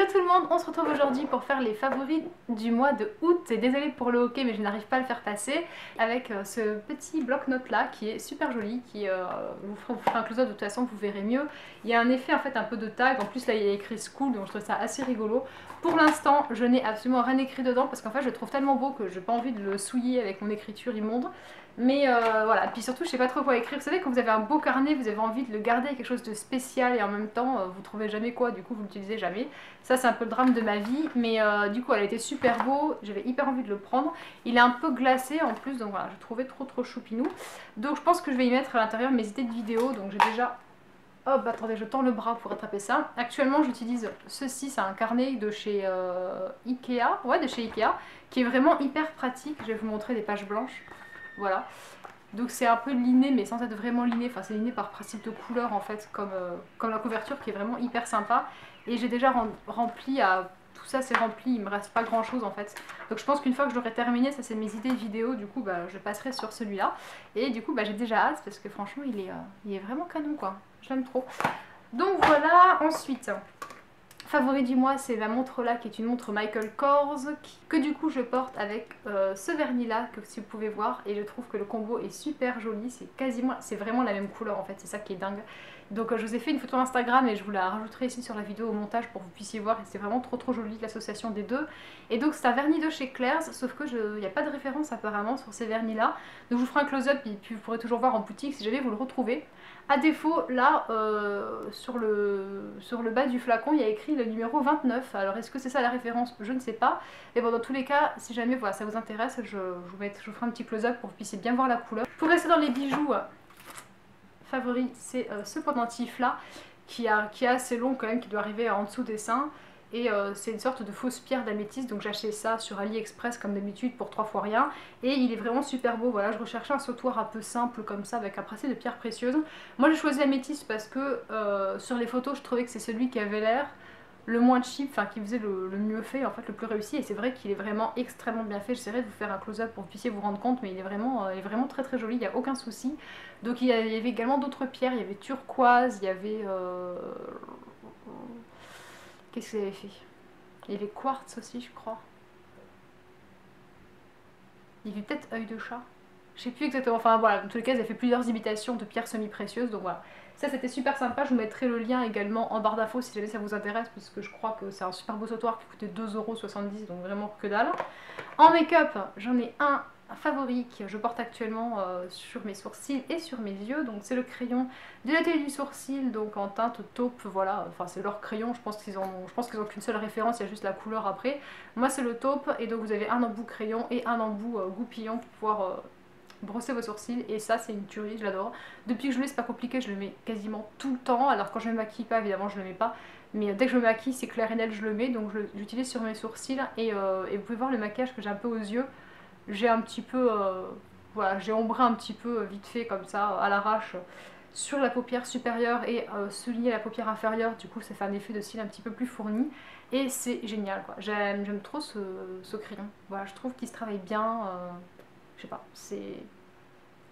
Hello tout le monde, on se retrouve aujourd'hui pour faire les favoris du mois de août. Et désolée pour le hockey mais je n'arrive pas à le faire passer avec ce petit bloc-notes là qui est super joli, qui vous fera un close-up de toute façon, vous verrez mieux. Il y a un effet en fait un peu de tag, en plus là il y a écrit school donc je trouve ça assez rigolo. Pour l'instant je n'ai absolument rien écrit dedans parce qu'en fait je le trouve tellement beau que j'ai pas envie de le souiller avec mon écriture immonde. Mais voilà, puis surtout je sais pas trop quoi écrire. Vous savez, quand vous avez un beau carnet, vous avez envie de le garder quelque chose de spécial et en même temps vous trouvez jamais quoi, du coup vous l'utilisez jamais. Ça c'est un peu le drame de ma vie, mais du coup elle était super beau, j'avais hyper envie de le prendre. Il est un peu glacé en plus, donc voilà, je trouvais trop choupinou. Donc je pense que je vais y mettre à l'intérieur mes idées de vidéo, donc j'ai déjà... Hop, attendez, je tends le bras pour attraper ça. Actuellement j'utilise ceci, c'est un carnet de chez Ikea, ouais de chez Ikea, qui est vraiment hyper pratique. Je vais vous montrer des pages blanches, voilà. Donc c'est un peu liné mais sans être vraiment liné, enfin c'est liné par principe de couleur en fait, comme la couverture qui est vraiment hyper sympa. Et j'ai déjà rempli à... Tout ça c'est rempli, il me reste pas grand chose en fait. Donc je pense qu'une fois que je l'aurai terminé, ça c'est mes idées vidéo, du coup bah, je passerai sur celui-là. Et du coup bah, j'ai déjà hâte parce que franchement il est vraiment canon quoi, je l'aime trop. Donc voilà, ensuite... Favori du mois, c'est ma montre là qui est une montre Michael Kors que du coup je porte avec ce vernis là que si vous pouvez voir, et je trouve que le combo est super joli, c'est vraiment la même couleur en fait, c'est ça qui est dingue. Donc je vous ai fait une photo Instagram et je vous la rajouterai ici sur la vidéo au montage pour que vous puissiez voir, et c'est vraiment trop joli l'association des deux. Et donc c'est un vernis de chez Claire's, sauf que il n'y a pas de référence apparemment sur ces vernis là, donc je vous ferai un close-up et puis vous pourrez toujours voir en boutique si jamais vous le retrouvez. A défaut, là, sur le bas du flacon, il y a écrit le numéro 29. Alors, est-ce que c'est ça la référence? Je ne sais pas. Mais bon, dans tous les cas, si jamais voilà, ça vous intéresse, je vous ferai un petit close-up pour que vous puissiez bien voir la couleur. Pour rester dans les bijoux favoris, c'est ce pendentif là, qui est assez long quand même, qui doit arriver en dessous des seins. Et c'est une sorte de fausse pierre d'améthyste, donc j'ai acheté ça sur AliExpress comme d'habitude pour 3 fois rien. Et il est vraiment super beau, voilà, je recherchais un sautoir un peu simple comme ça avec un bracelet de pierres précieuses. Moi j'ai choisi l'améthyste parce que sur les photos je trouvais que c'est celui qui avait l'air le moins cheap, enfin qui faisait le mieux fait, en fait le plus réussi. Et c'est vrai qu'il est vraiment extrêmement bien fait, j'essaierai de vous faire un close-up pour que vous puissiez vous rendre compte, mais il est vraiment très joli, il n'y a aucun souci. Donc il y avait également d'autres pierres, il y avait turquoise, il y avait... Qu'est-ce que j'avais fait? Il y avait quartz aussi, je crois. Il y avait peut-être œil de chat. Je sais plus exactement. Enfin voilà, dans tous les cas, ils avaient fait plusieurs imitations de pierres semi-précieuses. Donc voilà. Ça, c'était super sympa. Je vous mettrai le lien également en barre d'infos si jamais ça vous intéresse. Parce que je crois que c'est un super beau sautoir qui coûtait 2,70 €. Donc vraiment que dalle. En make-up, j'en ai un favori que je porte actuellement sur mes sourcils et sur mes yeux. Donc c'est le crayon de l'atelier du sourcil, donc en teinte taupe, voilà, enfin c'est leur crayon, je pense qu'ils ont qu'une seule référence, il y a juste la couleur après. Moi c'est le taupe, et donc vous avez un embout crayon et un embout goupillon pour pouvoir brosser vos sourcils, et ça c'est une tuerie, je l'adore. Depuis que je l'ai, c'est pas compliqué, je le mets quasiment tout le temps. Alors quand je me maquille pas, évidemment je le mets pas, mais dès que je me maquille c'est clair et net, je le mets, donc j'utilise sur mes sourcils. Et vous pouvez voir le maquillage que j'ai un peu aux yeux. J'ai un petit peu, voilà, j'ai ombré un petit peu vite fait comme ça à l'arrache sur la paupière supérieure et souligner la paupière inférieure. Du coup ça fait un effet de cils un petit peu plus fourni et c'est génial quoi. J'aime trop ce crayon. Voilà, je trouve qu'il se travaille bien, je sais pas,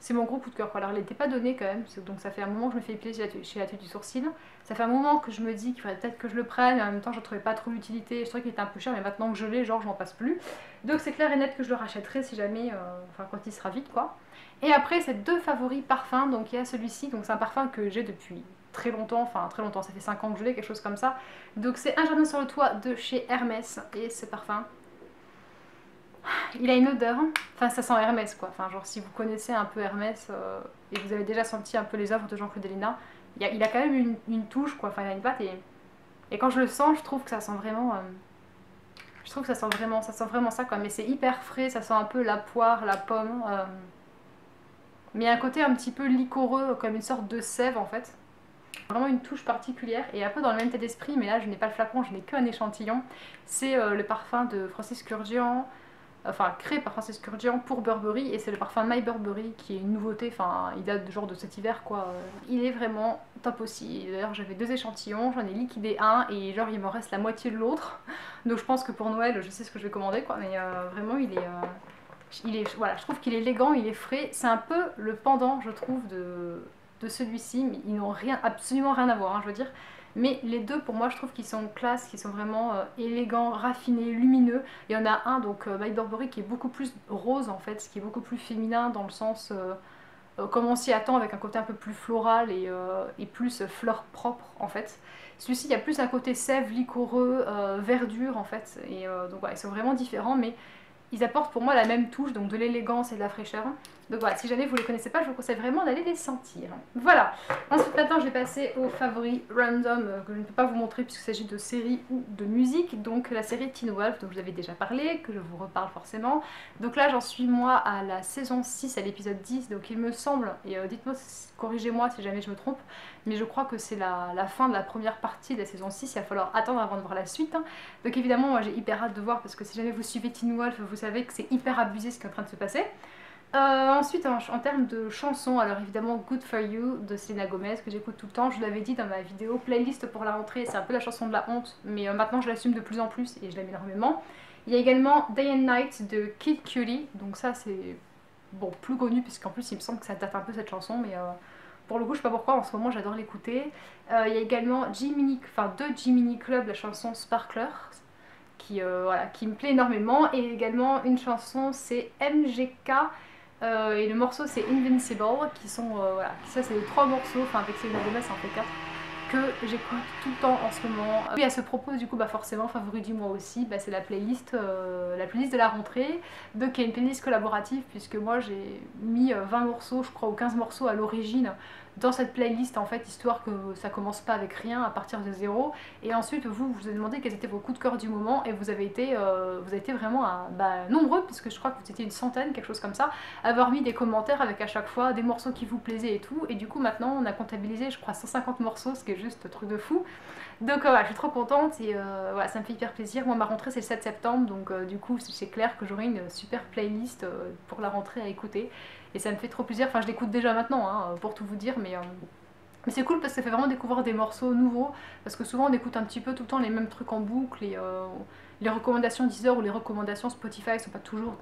c'est mon gros coup de cœur. Alors, elle n'était pas donnée quand même, donc ça fait un moment que je me fais épiler chez l'atelier du sourcil. Ça fait un moment que je me dis qu'il faudrait peut-être que je le prenne, mais en même temps, je ne trouvais pas trop l'utilité. Je trouvais qu'il était un peu cher, mais maintenant que je l'ai, genre, j'en passe plus. Donc, c'est clair et net que je le rachèterai si jamais, enfin, quand il sera vide, quoi. Et après, c'est deux favoris parfums. Donc, il y a celui-ci, donc c'est un parfum que j'ai depuis très longtemps, enfin très longtemps, ça fait 5 ans que je l'ai, quelque chose comme ça. Donc, c'est Un jardin sur le toit de chez Hermès, et ce parfum. Il a une odeur, enfin ça sent Hermès quoi, enfin genre si vous connaissez un peu Hermès et vous avez déjà senti un peu les œuvres de Jean-Claude Ellena, il a quand même une touche quoi, enfin il a une patte, et quand je le sens je trouve que ça sent vraiment, ça sent vraiment ça quoi, mais c'est hyper frais, ça sent un peu la poire, la pomme, mais il y a un côté un petit peu liquoreux, comme une sorte de sève en fait. Vraiment une touche particulière, et un peu dans le même état d'esprit, mais là je n'ai pas le flacon, je n'ai qu'un échantillon. C'est le parfum de Francis Kurkdjian, enfin créé par Francis Kurkdjian pour Burberry, et c'est le parfum My Burberry qui est une nouveauté, enfin il date genre de cet hiver quoi. Il est vraiment top aussi. D'ailleurs j'avais 2 échantillons, j'en ai liquidé un et genre il me reste la moitié de l'autre. Donc je pense que pour Noël je sais ce que je vais commander quoi, mais vraiment voilà, je trouve qu'il est élégant, il est frais. C'est un peu le pendant je trouve de celui-ci, mais ils n'ont absolument rien à voir, hein, je veux dire. mais les deux pour moi je trouve qu'ils sont classe, qu'ils sont vraiment élégants, raffinés, lumineux. Il y en a un donc My Burberry qui est beaucoup plus rose en fait, ce qui est beaucoup plus féminin dans le sens comme on s'y attend, avec un côté un peu plus floral et plus fleur propre en fait. Celui-ci il y a plus un côté sève, liquoreux, verdure en fait, et donc voilà, ils sont vraiment différents, mais ils apportent pour moi la même touche, donc de l'élégance et de la fraîcheur. Donc voilà, si jamais vous ne les connaissez pas, je vous conseille vraiment d'aller les sentir. Voilà. Ensuite maintenant je vais passer aux favoris random que je ne peux pas vous montrer puisqu'il s'agit de séries ou de musique. Donc la série Teen Wolf, dont je vous avais déjà parlé, que je vous reparle forcément. Donc là j'en suis moi à la saison 6, à l'épisode 10, donc il me semble, et dites-moi, corrigez-moi si jamais je me trompe, mais je crois que c'est la fin de la première partie de la saison 6, il va falloir attendre avant de voir la suite. Donc évidemment moi j'ai hyper hâte de voir parce que si jamais vous suivez Teen Wolf, vous savez que c'est hyper abusé ce qui est en train de se passer. Ensuite en termes de chansons, alors évidemment Good For You de Selena Gomez que j'écoute tout le temps, je vous l'avais dit dans ma vidéo playlist pour la rentrée, c'est un peu la chanson de la honte, mais maintenant je l'assume de plus en plus et je l'aime énormément. Il y a également Day and Night de Kid Cudi, donc ça c'est bon plus connu puisqu'en plus il me semble que ça date un peu cette chanson, mais pour le coup je sais pas pourquoi en ce moment j'adore l'écouter. Il y a également de Jiminy Club, la chanson Sparklers, voilà, qui me plaît énormément, et également une chanson c'est MGK et le morceau c'est Invincible, qui sont voilà, ça c'est les trois morceaux, enfin avec Selena Gomez ça en fait 4 que j'écoute tout le temps en ce moment. Et à ce propos du coup bah forcément favori du mois aussi, bah, c'est la playlist de la rentrée, donc qui est une playlist collaborative puisque moi j'ai mis 20 morceaux je crois ou 15 morceaux à l'origine dans cette playlist en fait, histoire que ça commence pas avec rien à partir de zéro, et ensuite vous avez demandé quels étaient vos coups de cœur du moment et vous avez été vraiment nombreux puisque je crois que vous étiez une centaine, quelque chose comme ça, à avoir mis des commentaires avec à chaque fois des morceaux qui vous plaisaient et tout, et du coup maintenant on a comptabilisé je crois 150 morceaux, ce qui est juste un truc de fou. Donc voilà, je suis trop contente et voilà, ça me fait hyper plaisir. Moi ma rentrée c'est le 7 septembre, donc du coup c'est clair que j'aurai une super playlist pour la rentrée à écouter. Et ça me fait trop plaisir, enfin je l'écoute déjà maintenant hein, pour tout vous dire, mais c'est cool parce que ça fait vraiment découvrir des morceaux nouveaux, parce que souvent on écoute un petit peu tout le temps les mêmes trucs en boucle, et les recommandations Deezer ou les recommandations Spotify sont pas toujours,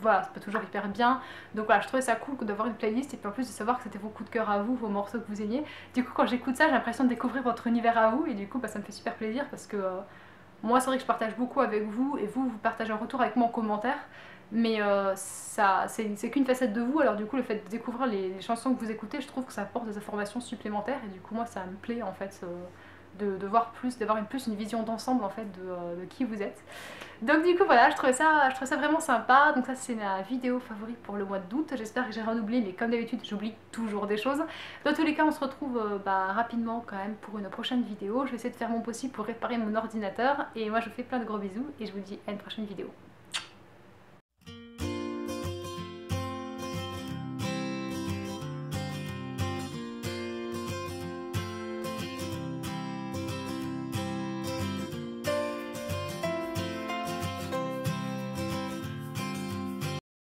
voilà, c'est pas toujours hyper bien. Donc voilà, je trouvais ça cool d'avoir une playlist et puis en plus de savoir que c'était vos coups de cœur à vous, vos morceaux que vous aimiez. Du coup quand j'écoute ça j'ai l'impression de découvrir votre univers à vous, et du coup bah, ça me fait super plaisir parce que moi c'est vrai que je partage beaucoup avec vous et vous partagez un retour avec moi en commentaire, mais c'est qu'une facette de vous, alors du coup le fait de découvrir les chansons que vous écoutez, je trouve que ça apporte des informations supplémentaires, et du coup moi ça me plaît en fait de voir plus, d'avoir une vision d'ensemble en fait de qui vous êtes. Donc du coup voilà, je trouvais ça vraiment sympa. Donc ça c'est ma vidéo favorite pour le mois d'août. J'espère que j'ai rien oublié, mais comme d'habitude j'oublie toujours des choses. Dans tous les cas on se retrouve rapidement quand même pour une prochaine vidéo. Je vais essayer de faire mon possible pour réparer mon ordinateur, et moi je vous fais plein de gros bisous et je vous dis à une prochaine vidéo.